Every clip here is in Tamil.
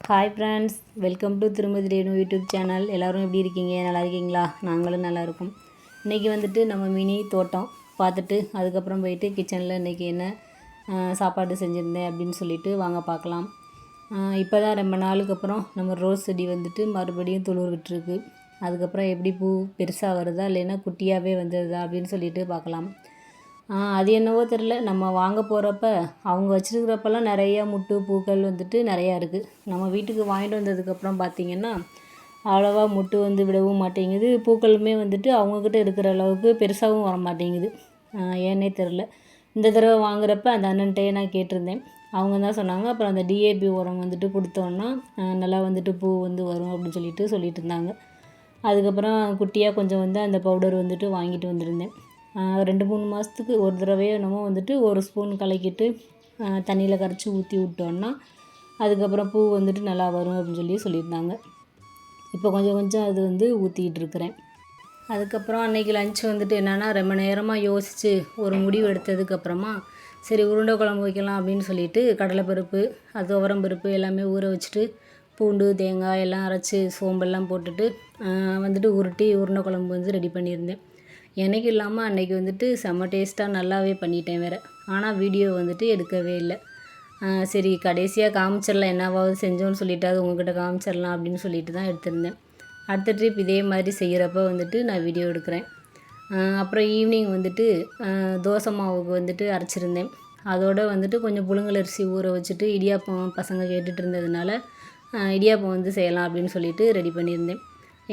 ஹாய் ஃப்ரெண்ட்ஸ், வெல்கம் டு திருமதி ரேணு யூடியூப் சேனல். எல்லோரும் எப்படி இருக்கீங்க? நல்லா இருக்கீங்களா? நாங்களும் நல்லா இருக்கோம். இன்றைக்கி வந்துட்டு நம்ம மினி தோட்டம் பார்த்துட்டு அதுக்கப்புறம் போயிட்டு கிச்சனில் இன்றைக்கி என்ன சாப்பாடு செஞ்சுருந்தேன் அப்படின்னு சொல்லிட்டு வாங்க பார்க்கலாம். இப்போ தான் ரொம்ப நாளுக்கு அப்புறம் நம்ம ரோஸ் செடி வந்துட்டு மறுபடியும் துளிர் விட்டுருக்கு. அதுக்கப்புறம் எப்படி பூ பெருசாக வருதா இல்லைன்னா குட்டியாகவே வந்துடுதா அப்படின்னு சொல்லிட்டு பார்க்கலாம். அது என்னவோ தெரில, நம்ம வாங்க போகிறப்ப அவங்க வச்சுருக்கிறப்பெல்லாம் நிறையா முட்டு பூக்கள் வந்துட்டு நிறையா இருக்குது. நம்ம வீட்டுக்கு வாங்கிட்டு வந்ததுக்கப்புறம் பார்த்திங்கன்னா அவ்வளோவா முட்டு வந்து விடவும் மாட்டேங்குது. பூக்களுமே வந்துட்டு அவங்கக்கிட்ட இருக்கிற அளவுக்கு பெருசாகவும் வர மாட்டேங்குது. ஏன்னே தெரில. இந்த தடவை வாங்குறப்ப அந்த அண்ணன்ட்டே நான் கேட்டிருந்தேன். அவங்க தான் சொன்னாங்க, அப்புறம் அந்த டிஏபி உரம் வந்துட்டு கொடுத்தோன்னா நல்லா வந்துட்டு பூ வந்து வரும் அப்படின்னு சொல்லிட்டு இருந்தாங்க. அதுக்கப்புறம் குட்டியாக கொஞ்சம் வந்து அந்த பவுடர் வந்துட்டு வாங்கிட்டு வந்திருந்தேன். 2-3 மாதத்துக்கு ஒரு தடவையோ என்னமோ வந்துட்டு ஒரு ஸ்பூன் கலக்கிட்டு தண்ணியில் கரைச்சி ஊற்றி விட்டோன்னா அதுக்கப்புறம் பூ வந்துட்டு நல்லா வரும் அப்படின்னு சொல்லியிருந்தாங்க. இப்போ கொஞ்சம் கொஞ்சம் அது வந்து ஊற்றிக்கிட்டு இருக்கிறேன். அதுக்கப்புறம் அன்றைக்கி லஞ்ச் வந்துட்டு என்னென்னா, ரொம்ப நேரமாக யோசித்து ஒரு முடிவு எடுத்ததுக்கப்புறமா சரி உருண்டை குழம்பு வைக்கலாம் அப்படின்னு சொல்லிட்டு கடலைப்பருப்பு, துவரம் பருப்பு எல்லாமே ஊற வச்சுட்டு பூண்டு தேங்காய் எல்லாம் அரைச்சி சோம்பெல்லாம் போட்டுட்டு வந்துட்டு உருட்டி உருண்டை குழம்பு வந்து ரெடி பண்ணியிருந்தேன். எனக்கு இல்லாமல் அன்றைக்கி வந்துட்டு செம்ம டேஸ்ட்டாக நல்லாவே பண்ணிட்டேன் வேறு. ஆனால் வீடியோ வந்துட்டு எடுக்கவே இல்லை. சரி கடைசியாக காமிச்சிடலாம், என்னவாவது செஞ்சோன்னு சொல்லிவிட்டு உங்கள்கிட்ட காமிச்சிடலாம் அப்படின்னு சொல்லிட்டு தான் எடுத்திருந்தேன். அடுத்த ட்ரிப் இதே மாதிரி செய்கிறப்ப வந்துட்டு நான் வீடியோ எடுக்கிறேன். அப்புறம் ஈவினிங் வந்துட்டு தோசை மாவுக்கு வந்துட்டு அரைச்சிருந்தேன். அதோடு வந்துட்டு கொஞ்சம் புழுங்கலரிசி ஊற வச்சுட்டு இடியாப்பம் பசங்க கேட்டுட்டு இருந்ததுனால இடியாப்பம் வந்து செய்யலாம் அப்படின்னு சொல்லிட்டு ரெடி பண்ணியிருந்தேன்.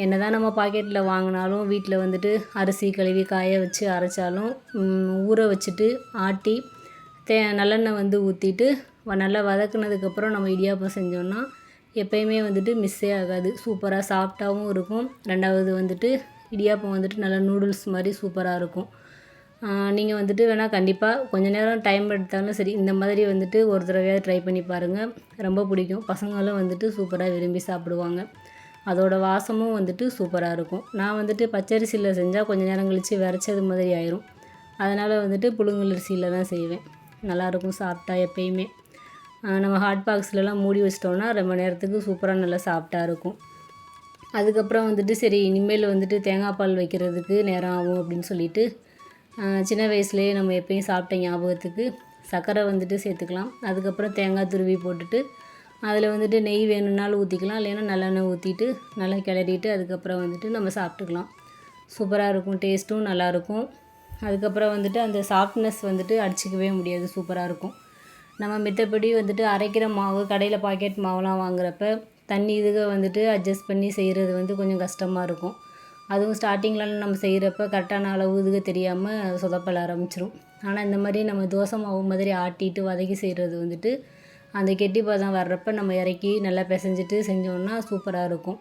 என்ன தான் நம்ம பாக்கெட்டில் வாங்கினாலும் வீட்டில் வந்துட்டு அரிசி கழுவி காய வச்சு அரைச்சாலும் ஊற வச்சுட்டு ஆட்டி நல்லெண்ணெய் வந்து ஊற்றிட்டு நல்லா வதக்குனதுக்கப்புறம் நம்ம இடியாப்பம் செஞ்சோன்னா எப்போயுமே வந்துட்டு மிஸ்ஸே ஆகாது. சூப்பராக சாஃப்டாகவும் இருக்கும். ரெண்டாவது வந்துட்டு இடியாப்பம் வந்துட்டு நல்லா நூடுல்ஸ் மாதிரி சூப்பராக இருக்கும். நீங்கள் வந்துட்டு வேணால் கண்டிப்பாக கொஞ்சம் நேரம் டைம் எடுத்தாலும் சரி இந்த மாதிரி வந்துட்டு ஒரு தடவையாவது ட்ரை பண்ணி பாருங்கள். ரொம்ப பிடிக்கும். பசங்களும் வந்துட்டு சூப்பராக விரும்பி சாப்பிடுவாங்க. அதோடய வாசமும் வந்துட்டு சூப்பராக இருக்கும். நான் வந்துட்டு பச்சரிசியில் செஞ்சால் கொஞ்சம் நேரம் கழித்து விரைச்சது மாதிரி ஆயிரும். அதனால் வந்துட்டு புழுங்கலரிசியில் தான் செய்வேன். நல்லாயிருக்கும் சாப்பிட்டா. எப்பயுமே நம்ம ஹாட் பாக்ஸ்லலாம் மூடி வச்சிட்டோன்னா ரொம்ப நேரத்துக்கு சூப்பராக நல்லா சாஃப்டாக இருக்கும். அதுக்கப்புறம் வந்துட்டு சரி இனிமேல் வந்துட்டு தேங்காய் பால் வைக்கிறதுக்கு நேரம் ஆகும் அப்படின்னு சொல்லிட்டு சின்ன வயசுலேயே நம்ம எப்பயும் சாப்பிட்ட ஞாபகத்துக்கு சர்க்கரை வந்துட்டு சேர்த்துக்கலாம். அதுக்கப்புறம் தேங்காய் துருவி போட்டுட்டு அதில் வந்துட்டு நெய் வேணும்னாலும் ஊற்றிக்கலாம், இல்லைன்னா நல்லெண்ணெய் ஊற்றிட்டு நல்லா கிளறிட்டு அதுக்கப்புறம் வந்துட்டு நம்ம சாப்பிட்டுக்கலாம். சூப்பராக இருக்கும். டேஸ்ட்டும் நல்லாயிருக்கும். அதுக்கப்புறம் வந்துட்டு அந்த சாஃப்ட்னஸ் வந்துட்டு அடிச்சிக்கவே முடியாது. சூப்பராக இருக்கும். நம்ம மித்தபடி வந்துட்டு அரைக்கிற மாவு கடையில் பாக்கெட் மாவுலாம் வாங்குறப்ப தண்ணி இதுக வந்துட்டு அட்ஜஸ்ட் பண்ணி செய்கிறது வந்து கொஞ்சம் கஷ்டமாக இருக்கும். அதுவும் ஸ்டார்டிங்லலாம் நம்ம செய்கிறப்ப கரெக்டான அளவு இதுக தெரியாமல் சொதப்பல ஆரம்பிச்சிரும். ஆனால் இந்த மாதிரி நம்ம தோசை மாவு மாதிரி ஆட்டிட்டு வதக்கி செய்கிறது வந்துட்டு அந்த கெட்டி பதம் வர்றப்ப நம்ம இறக்கி நல்லா பிசைஞ்சிட்டு செஞ்சோன்னா சூப்பராக இருக்கும்.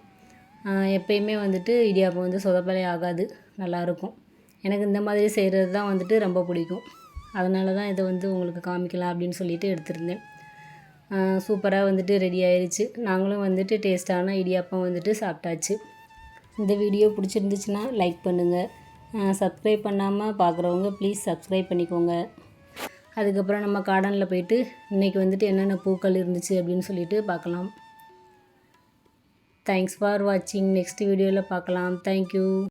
எப்பயுமே வந்துட்டு இடியாப்பம் வந்து சொதப்பலே ஆகாது. நல்லாயிருக்கும். எனக்கு இந்த மாதிரி செய்கிறது தான் வந்துட்டு ரொம்ப பிடிக்கும். அதனால தான் இதை வந்து உங்களுக்கு காமிக்கலாம் அப்படின்னு சொல்லிட்டு எடுத்திருந்தேன். சூப்பராக வந்துட்டு ரெடி ஆயிடுச்சு. நாங்களும் வந்துட்டு டேஸ்ட்டான இடியாப்பம் வந்துட்டு சாப்பிட்டாச்சு. இந்த வீடியோ பிடிச்சிருந்துச்சுன்னா லைக் பண்ணுங்கள். சப்ஸ்கிரைப் பண்ணாமல் பார்க்குறவங்க ப்ளீஸ் சப்ஸ்கிரைப் பண்ணிக்கோங்க. அதுக்கப்புறம் நம்ம கார்டனில் போயிட்டு இன்றைக்கி வந்துட்டு என்னென்ன பூக்கள் இருந்துச்சு அப்படின்னு சொல்லிட்டு பார்க்கலாம். தேங்க்ஸ் ஃபார் வாட்சிங். நெக்ஸ்ட் வீடியோவில் பார்க்கலாம். தேங்க்யூ.